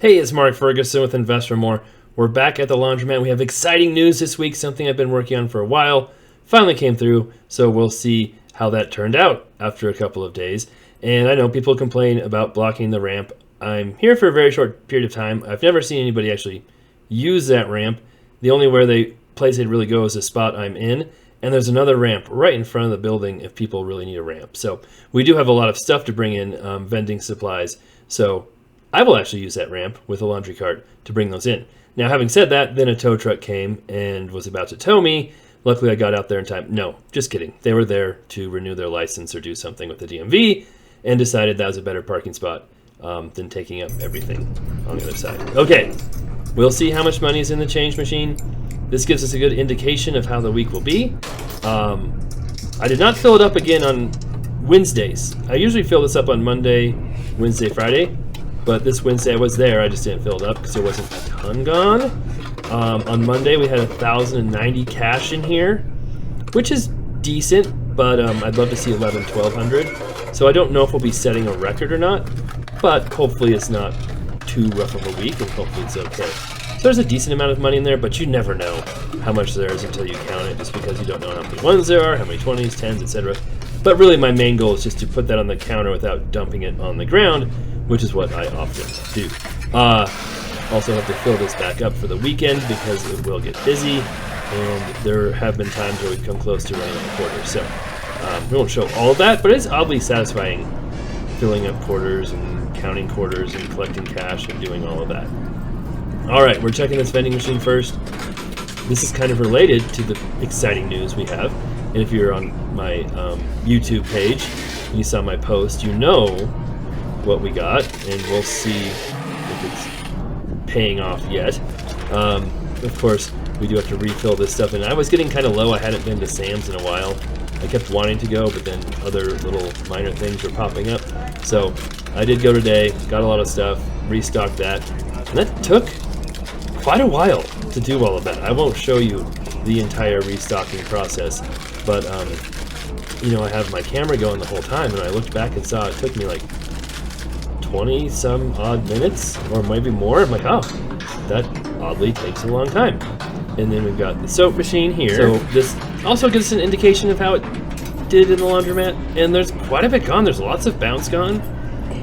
Hey, it's Mark Ferguson with Invest for More. We're back at the Laundromat. We have exciting news this week, something I've been working on for a while. Finally came through, so we'll see how that turned out after a couple of days. And I know people complain about blocking the ramp. I'm here for a very short period of time. I've never seen anybody actually use that ramp. The only place they'd really go is the spot I'm in. And there's another ramp right in front of the building if people really need a ramp. So we do have a lot of stuff to bring in, vending supplies. So I will actually use that ramp with a laundry cart to bring those in. Now, having said that, then a tow truck came and was about to tow me. Luckily, I got out there in time. No, just kidding. They were there to renew their license or do something with the DMV and decided that was a better parking spot than taking up everything on the other side. Okay, we'll see how much money is in the change machine. This gives us a good indication of how the week will be. I did not fill it up again on Wednesdays. I usually fill this up on Monday, Wednesday, Friday. But this Wednesday I was there, I just didn't fill it up because there wasn't a ton gone. On Monday we had 1,090 cash in here, which is decent, but I'd love to see 1,100. So I don't know if we'll be setting a record or not, but hopefully it's not too rough of a week and hopefully it's okay. So there's a decent amount of money in there, but you never know how much there is until you count it, just because you don't know how many ones there are, how many 20s, 10s, etc. But really my main goal is just to put that on the counter without dumping it on the ground, which is what I often do. Also have to fill this back up for the weekend because it will get busy, and there have been times where we've come close to running out of quarters. So we won't show all of that, but it's oddly satisfying filling up quarters and counting quarters and collecting cash and doing all of that. All right, we're checking this vending machine first. This is kind of related to the exciting news we have. And if you're on my YouTube page and you saw my post, you know what we got, and we'll see if it's paying off yet. Of course, we do have to refill this stuff, and I was getting kind of low. I hadn't been to Sam's in a while. I kept wanting to go, but then other little minor things were popping up. So I did go today, got a lot of stuff, restocked that, and that took quite a while to do all of that. I won't show you the entire restocking process, but I have my camera going the whole time, and I looked back and saw it took me like 20 some odd minutes or maybe more. I'm like, oh, that oddly takes a long time. And then we've got the soap machine here. So this also gives us an indication of how it did in the laundromat. And there's quite a bit gone. There's lots of bounce gone,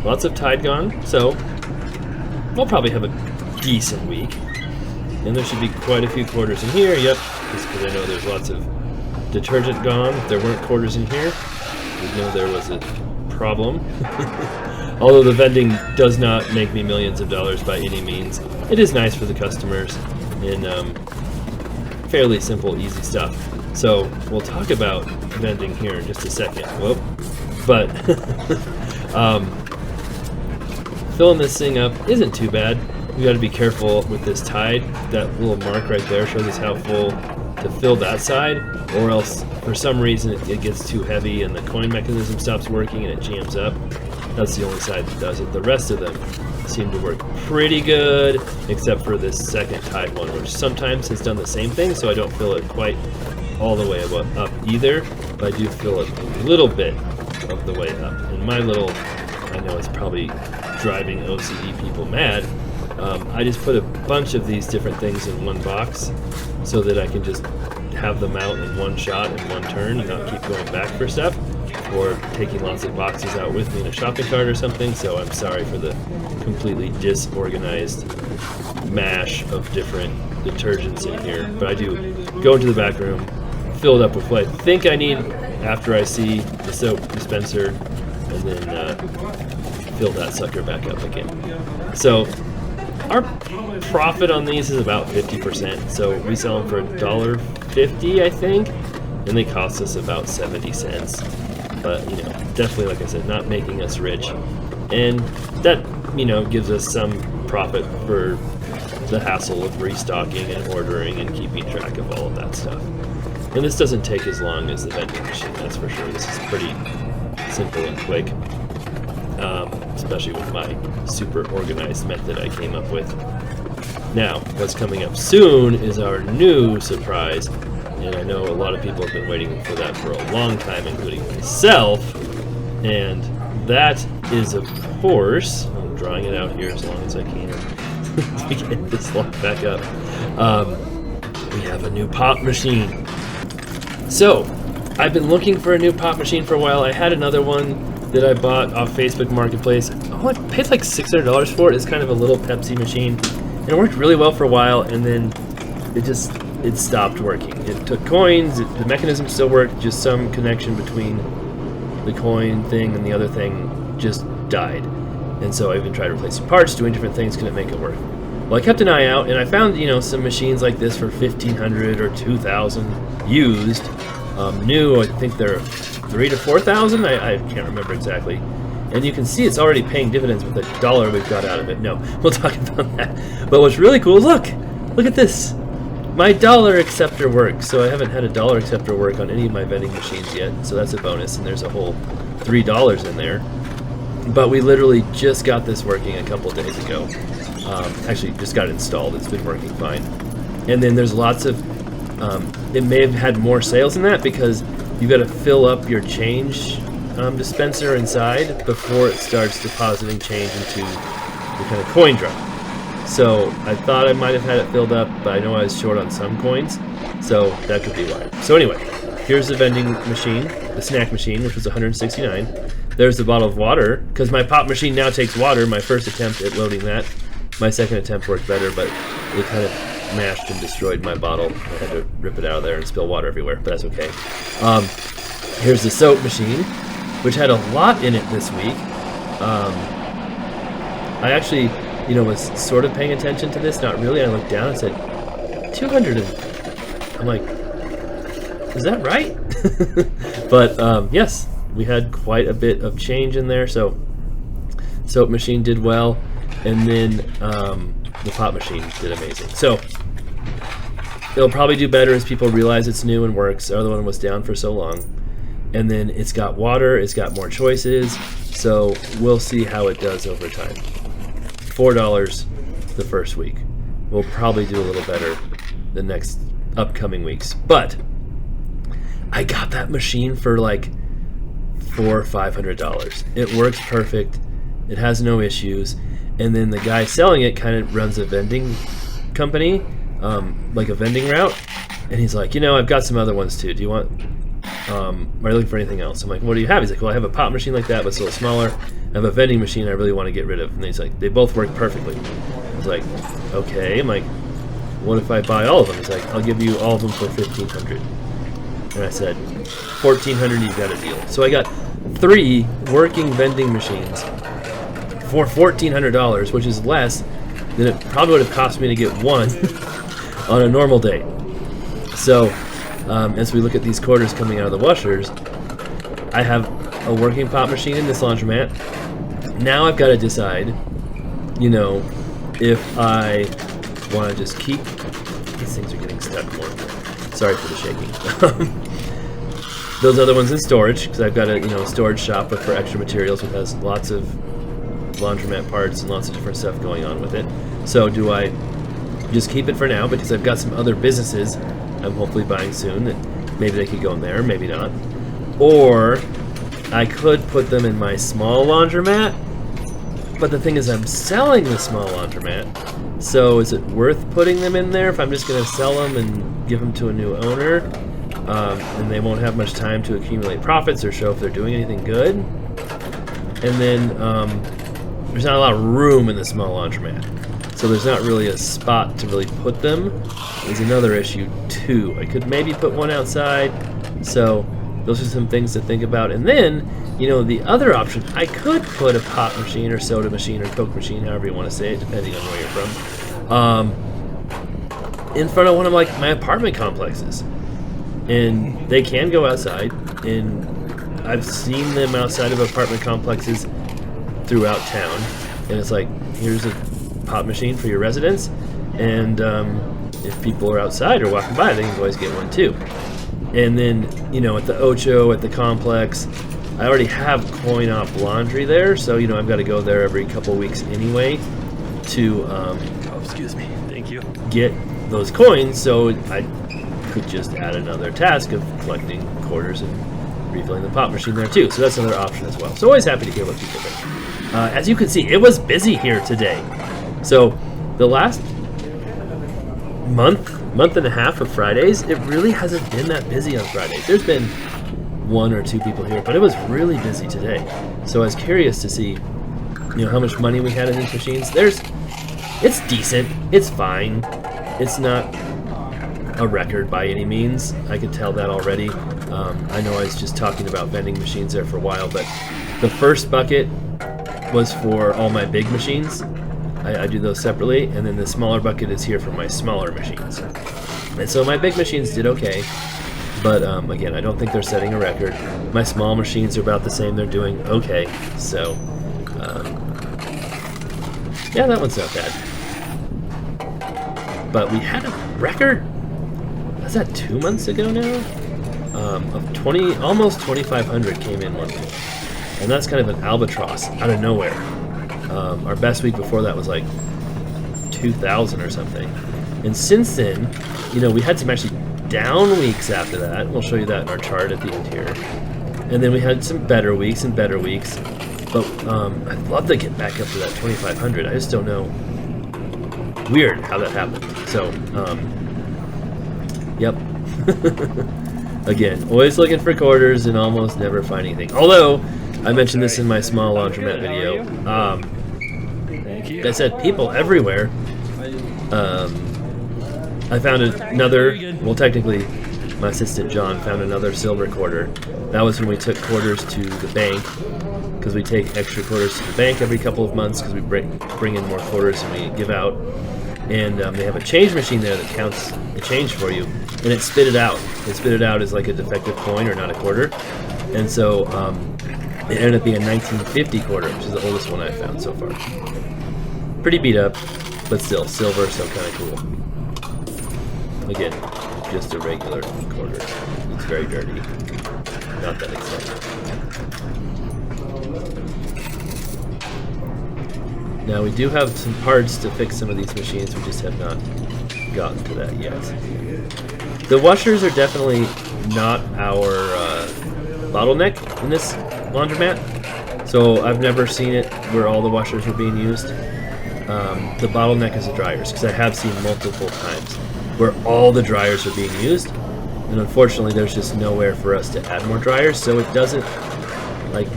lots of Tide gone. So we'll probably have a decent week. And there should be quite a few quarters in here. Yep, just because I know there's lots of detergent gone. If there weren't quarters in here, we'd know there was a problem. Although the vending does not make me millions of dollars by any means, it is nice for the customers and fairly simple, easy stuff. So we'll talk about vending here in just a second. Whoop. But filling this thing up isn't too bad. We got to be careful with this Tide. That little mark right there shows us how full to fill that side, or else for some reason it gets too heavy and the coin mechanism stops working and it jams up. That's the only side that does it. The rest of them seem to work pretty good, except for this second Tide one, which sometimes has done the same thing, so I don't fill it quite all the way up either, but I do fill it a little bit of the way up. And my little, I know it's probably driving OCD people mad, I just put a bunch of these different things in one box so that I can just have them out in one shot in one turn and not keep going back for stuff, or taking lots of boxes out with me in a shopping cart or something. So I'm sorry for the completely disorganized mash of different detergents in here, but I do go into the back room, fill it up with what I think I need after I see the soap dispenser, and then fill that sucker back up again. So our profit on these is about 50%, so we sell them for $1.50, I think, and they cost us about 70 cents. But, definitely, like I said, not making us rich. And that, gives us some profit for the hassle of restocking and ordering and keeping track of all of that stuff. And this doesn't take as long as the vending machine, that's for sure. This is pretty simple and quick, especially with my super organized method I came up with. Now, what's coming up soon is our new surprise. And I know a lot of people have been waiting for that for a long time, including myself. And that is, of course, I'll drawing it out here as long as I can to get this locked back up. We have a new pop machine. So, I've been looking for a new pop machine for a while. I had another one that I bought off Facebook Marketplace. Oh, I paid like $600 for it. It's kind of a little Pepsi machine. And it worked really well for a while, and then it stopped working. It took coins, the mechanism still worked, just some connection between the coin thing and the other thing just died. And so I even tried replacing parts, doing different things, couldn't make it work. Well, I kept an eye out, and I found, some machines like this for $1,500 or $2,000 used. New, I think they're $3,000 to $4,000. I can't remember exactly. And you can see it's already paying dividends with the $1 we've got out of it. No, we'll talk about that. But what's really cool is look at this. My dollar acceptor works. So I haven't had a dollar acceptor work on any of my vending machines yet. So that's a bonus, and there's a whole $3 in there. But we literally just got this working a couple days ago. Actually, just got it installed. It's been working fine. And then there's lots of, it may have had more sales than that because you've got to fill up your change dispenser inside before it starts depositing change into the kind of coin drop. So I thought I might have had it filled up, but I know I was short on some coins, so that could be why. So anyway, here's the vending machine, the snack machine, which was $169. There's the bottle of water, because my pop machine now takes water. My first attempt at loading that, my second attempt worked better, but it kind of mashed and destroyed my bottle. I had to rip it out of there and spill water everywhere, but that's okay. Here's the soap machine, which had a lot in it this week. I actually, was sort of paying attention to this, not really. I looked down and said, 200. I'm like, is that right? But yes, we had quite a bit of change in there. So soap machine did well, and then the pop machine did amazing. So it'll probably do better as people realize it's new and works. The other one was down for so long. And then it's got water, it's got more choices, so we'll see how it does over time. $4 the first week. We'll probably do a little better the next upcoming weeks. But I got that machine for like $400 or $500. It works perfect. It has no issues. And then the guy selling it kind of runs a vending company, like a vending route. And he's like, I've got some other ones too. Do you want... are you looking for anything else? I'm like, what do you have? He's like, well, I have a pop machine like that, but it's a little smaller. I have a vending machine I really want to get rid of. And he's like, they both work perfectly. I was like, okay. I'm like, what if I buy all of them? He's like, I'll give you all of them for $1,500. And I said, $1,400, you got a deal. So I got 3 working vending machines for $1,400, which is less than it probably would have cost me to get one on a normal day. So as we look at these quarters coming out of the washers, I have a working pop machine in this laundromat. Now I've got to decide, if I want to just keep... These things are getting stuck more. Sorry for the shaking. Those other ones in storage, because I've got a storage shop for extra materials, which has lots of laundromat parts and lots of different stuff going on with it. So do I just keep it for now because I've got some other businesses I'm hopefully buying soon that maybe they could go in there, maybe not. Or I could put them in my small laundromat, but the thing is I'm selling the small laundromat, so is it worth putting them in there if I'm just going to sell them and give them to a new owner, and they won't have much time to accumulate profits or show if they're doing anything good? And then there's not a lot of room in the small laundromat, so there's not really a spot to really put them. Is another issue too. I could maybe put one outside, so those are some things to think about. And then, the other option, I could put a pop machine or soda machine or Coke machine, however you want to say it, depending on where you're from, in front of one of my apartment complexes. And they can go outside, and I've seen them outside of apartment complexes throughout town. And it's like, here's a pop machine for your residents, and if people are outside or walking by, they can always get one too. And then, at the Ocho, at the complex, I already have coin-op laundry there, so, I've got to go there every couple weeks anyway to, excuse me, thank you, get those coins, so I could just add another task of collecting quarters and refilling the pop machine there too. So that's another option as well. So always happy to hear what people think. As you can see, it was busy here today. So the last month and a half of Fridays, it really hasn't been that busy on Fridays. There's been 1 or 2 people here, but it was really busy today. So I was curious to see, how much money we had in these machines. It's decent. It's fine. It's not a record by any means. I could tell that already. I know I was just talking about vending machines there for a while, but the first bucket was for all my big machines. I do those separately, and then the smaller bucket is here for my smaller machines. And so my big machines did okay, but again, I don't think they're setting a record. My small machines are about the same. They're doing okay. So yeah, that one's not bad. But we had a record, was that 2 months ago now? Of 20, almost 2,500 came in one week. And that's kind of an albatross out of nowhere. Our best week before that was like 2,000 or something. And since then, we had some actually down weeks after that. We'll show you that in our chart at the end here. And then we had some better weeks and better weeks. But I'd love to get back up to that 2,500. I just don't know. Weird how that happened. So, yep. Again, always looking for quarters and almost never find anything. Although, I mentioned this in my small laundromat video. Like I said, people everywhere. I found another, well, technically, my assistant John found another silver quarter. That was when we took quarters to the bank, because we take extra quarters to the bank every couple of months because we bring in more quarters than we give out. And they have a change machine there that counts the change for you, and it spit it out. It spit it out as like a defective coin or not a quarter. And so it ended up being a 1950 quarter, which is the oldest one I've found so far. Pretty beat up, but still silver, so kind of cool. Again, just a regular quarter. It's very dirty. Not that exciting. Now we do have some parts to fix some of these machines, we just have not gotten to that yet. The washers are definitely not our bottleneck in this laundromat, so I've never seen it where all the washers are being used. The bottleneck is the dryers, because I have seen multiple times where all the dryers are being used, and unfortunately there's just nowhere for us to add more dryers, so it doesn't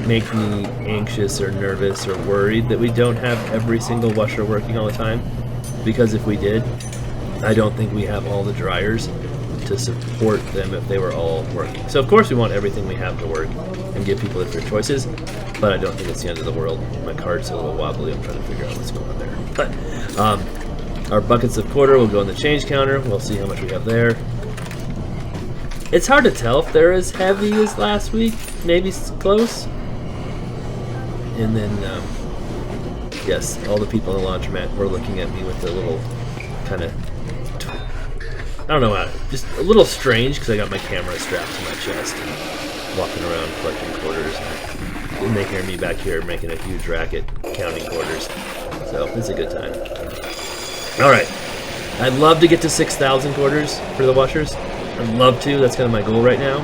make me anxious or nervous or worried that we don't have every single washer working all the time, because if we did, I don't think we have all the dryers to support them if they were all working. So of course we want everything we have to work and give people different choices, but I don't think it's the end of the world. My card's a little wobbly, I'm trying to figure out what's going on there. But our buckets of quarter will go in the change counter, we'll see how much we have there. It's hard to tell if they're as heavy as last week, maybe close. And then, yes, all the people in the laundromat were looking at me with a little kind of, I don't know, just a little strange because I got my camera strapped to my chest and walking around collecting quarters. And they hear me back here making a huge racket counting quarters. So it's a good time. All right, I'd love to get to 6,000 quarters for the washers. I'd love to. That's kind of my goal right now.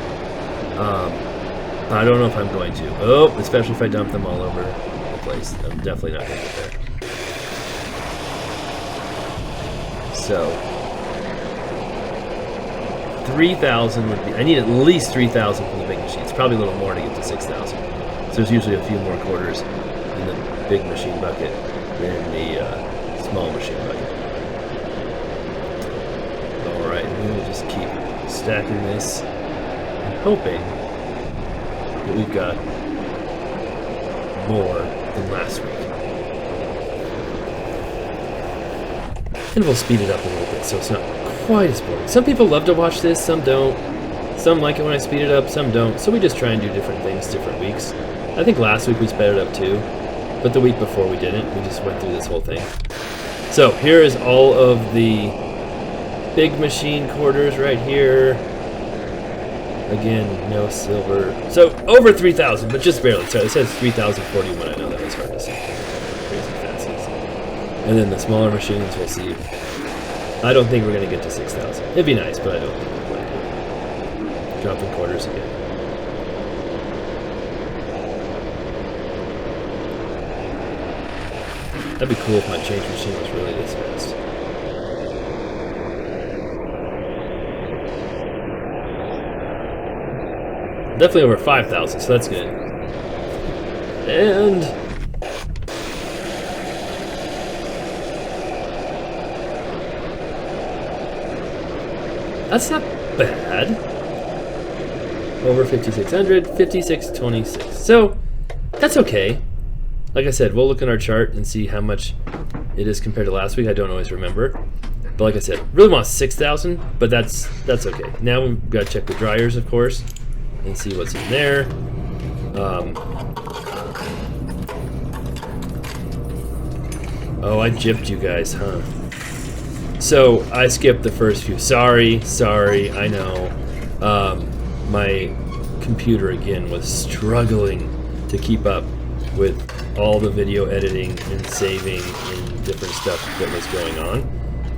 I don't know if I'm going to. Oh, especially if I dump them all over the place. I'm definitely not going to get there. So, 3,000 would be... I need at least 3,000 from the big machines. Probably a little more to get to 6,000. So there's usually a few more quarters in the big machine bucket than in the small machine bucket. Alright, we'll just keep stacking this and hoping that we've got more than last week. And we'll speed it up a little bit so it's not quite as boring. Some people love to watch this, some don't. Some like it when I speed it up, some don't. So we just try and do different things different weeks. I think last week we sped it up too, but the week before we didn't. We just went through this whole thing. So here is all of the big machine quarters right here. Again, no silver. So over 3,000, but just barely. So it says 3,041. I know that was hard to see. Crazy fancies. And then the smaller machines, we'll see. I don't think we're going to get to 6,000. It'd be nice, but I don't think we're going to. Dropping quarters again. That'd be cool if my change machine was really this fast. Definitely over 5,000, so that's good. And that's not bad. Over 5,600, 5,626. So that's okay. Like I said, we'll look in our chart and see how much it is compared to last week. I don't always remember. But like I said, really want 6,000, but that's okay. Now we've got to check the dryers, of course, and see what's in there. Oh, I gypped you guys, huh? So I skipped the first few. Sorry, I know. My computer again was struggling to keep up with all the video editing and saving and different stuff that was going on.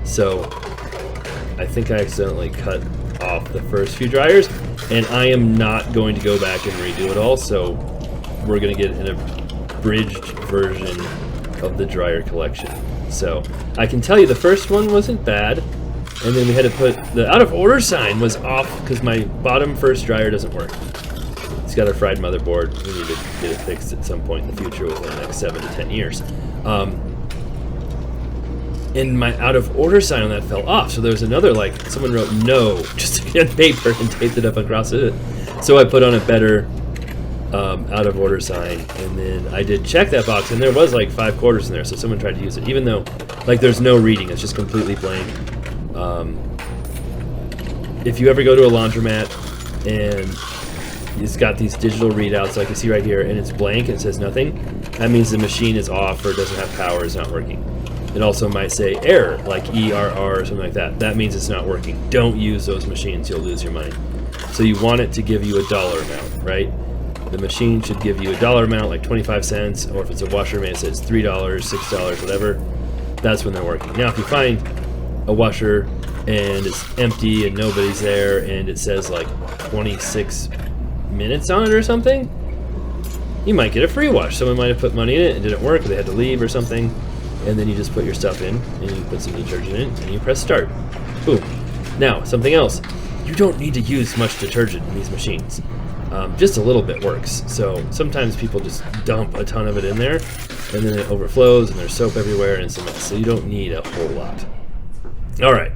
So I think I accidentally cut off the first few dryers, and I am not going to go back and redo it all, so we're going to get an abridged version of the dryer collection. So I can tell you the first one wasn't bad, and then we had to put the out of order sign was off because my bottom first dryer doesn't work. It's got a fried motherboard. We need to get it fixed at some point in the future within the next 7 to 10 years. And my out of order sign on that fell off, so there was another, like, someone wrote no just on paper and taped it up across it. So I put on a better out of order sign, and then I did check that box, and there was like 5 quarters in there, so someone tried to use it, even though like there's no reading, it's just completely blank. If you ever go to a laundromat and it's got these digital readouts like you see right here, and it's blank and it says nothing, that means the machine is off or doesn't have power, is not working. It also might say error, like ERR or something like that. That means it's not working. Don't use those machines, you'll lose your money. So you want it to give you a dollar amount, right? The machine should give you a dollar amount, like 25 cents, or if it's a washer made, it says $3, $6, whatever. That's when they're working. Now, if you find a washer and it's empty and nobody's there and it says like 26 minutes on it or something, you might get a free wash. Someone might have put money in it and didn't work, or they had to leave or something, and then you just put your stuff in and you put some detergent in and you press start. Boom. Now, something else. You don't need to use much detergent in these machines. Just a little bit works. So sometimes people just dump a ton of it in there, and then it overflows and there's soap everywhere and it's a mess. So you don't need a whole lot. All right,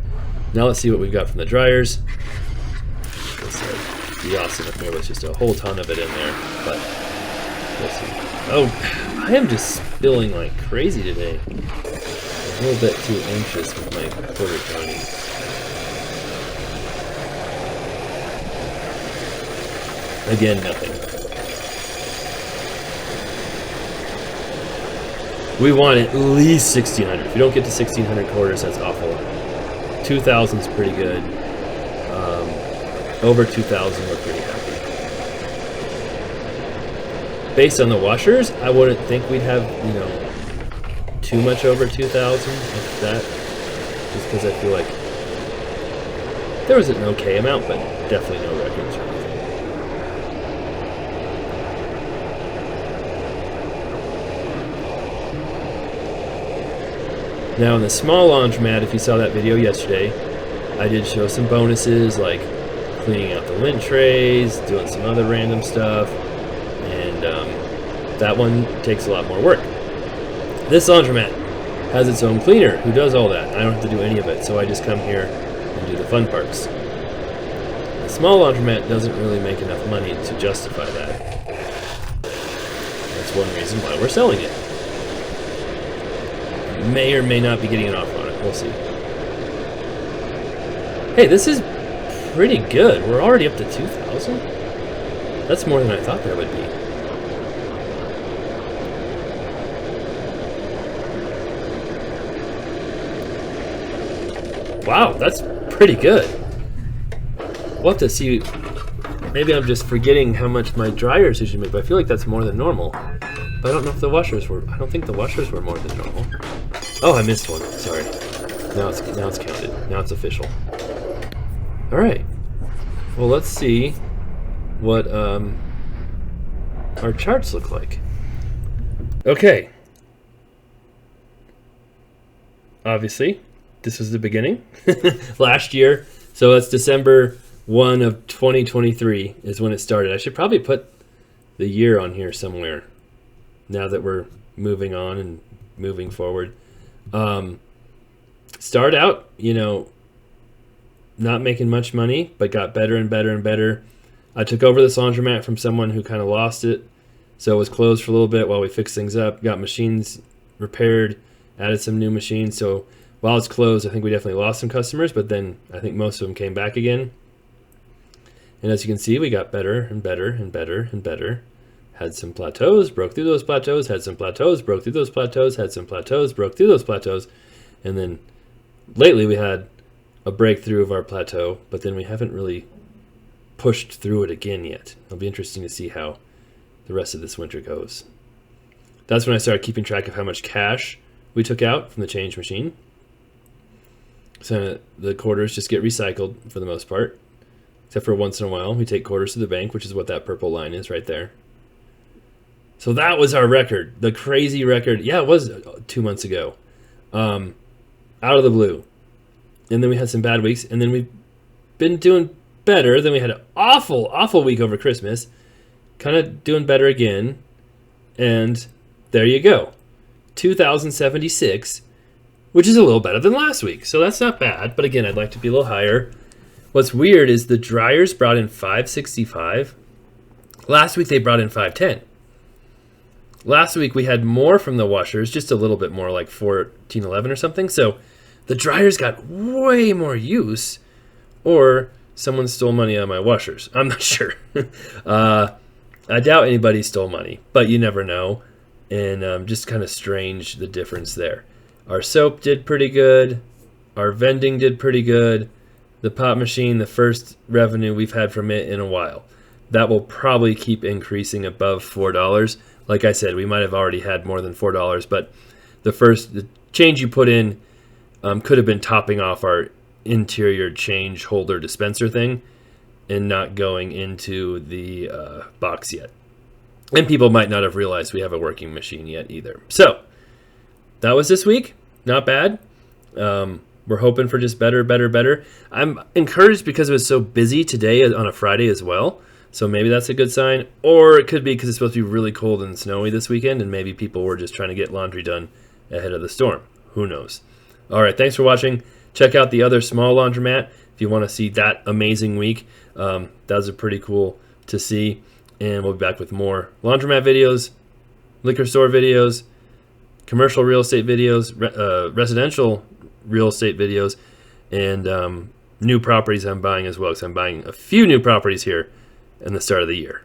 now let's see what we've got from the dryers. It'd be awesome if there was just a whole ton of it in there, but we'll see. Oh, I am just spilling like crazy today. I'm a little bit too anxious with my quarter counting. Again, nothing. We want at least 1,600. If you don't get to 1,600 quarters, that's awful. 2,000 is pretty good. Over 2,000, we're pretty happy. Based on the washers, I wouldn't think we'd have, too much over 2,000, if that. Just because I feel like there was an okay amount, but definitely no records or anything. Now in the small laundromat, if you saw that video yesterday, I did show some bonuses like cleaning out the lint trays, doing some other random stuff, and that one takes a lot more work. This laundromat has its own cleaner who does all that. I don't have to do any of it, so I just come here and do the fun parts. The small laundromat doesn't really make enough money to justify that. That's one reason why we're selling it. May or may not be getting an offer on it. We'll see. Hey, this is pretty good. We're already up to 2,000? That's more than I thought there would be. Wow, that's pretty good. We'll have to see. Maybe I'm just forgetting how much my dryers usually make, but I feel like that's more than normal. But I don't know if the washers were. I don't think the washers were more than normal. Oh, I missed one. Sorry. Now it's counted. Now it's official. All right. Well, let's see what our charts look like. Okay. obviously, this was the beginning. Last year, so that's December 1 of 2023 is when it started. I should probably put the year on here somewhere now that we're moving on and moving forward. Start out, not making much money, but got better and better and better. I took over this laundromat from someone who kind of lost it, so it was closed for a little bit while we fixed things up, got machines repaired, added some new machines. So while it's closed, I think we definitely lost some customers, but then I think most of them came back again. And as you can see, we got better and better and better and better. Had some plateaus, broke through those plateaus, had some plateaus, broke through those plateaus, had some plateaus, broke through those plateaus. And then lately we had a breakthrough of our plateau, but then we haven't really pushed through it again yet. It'll be interesting to see how the rest of this winter goes. That's when I started keeping track of how much cash we took out from the change machine. So the quarters just get recycled for the most part, except for once in a while we take quarters to the bank, which is what that purple line is right there. So that was our record, the crazy record. Yeah, it was 2 months ago, out of the blue. And then we had some bad weeks, and then we've been doing better. Then we had an awful week over Christmas, kind of doing better again. And there you go, 2,076, which is a little better than last week. So that's not bad. But again, I'd like to be a little higher. What's weird is the dryers brought in 565. Last week they brought in 510. Last week we had more from the washers, just a little bit more, like 1411 or something. So the dryers got way more use, or someone stole money out of my washers. I'm not sure. I doubt anybody stole money, but you never know. And just kind of strange, the difference there. Our soap did pretty good. Our vending did pretty good. The pop machine, the first revenue we've had from it in a while. That will probably keep increasing above $4. Like I said, we might have already had more than $4, but the change you put in could have been topping off our interior change holder dispenser thing and not going into the box yet. And people might not have realized we have a working machine yet either. So that was this week. Not bad. We're hoping for just better, better, better. I'm encouraged because it was so busy today on a Friday as well. So maybe that's a good sign. Or it could be because it's supposed to be really cold and snowy this weekend, and maybe people were just trying to get laundry done ahead of the storm. Who knows? All right, thanks for watching. Check out the other small laundromat if you want to see that amazing week. That was pretty cool to see. And we'll be back with more laundromat videos, liquor store videos, commercial real estate videos, residential real estate videos, and new properties I'm buying as well, because I'm buying a few new properties here in the start of the year.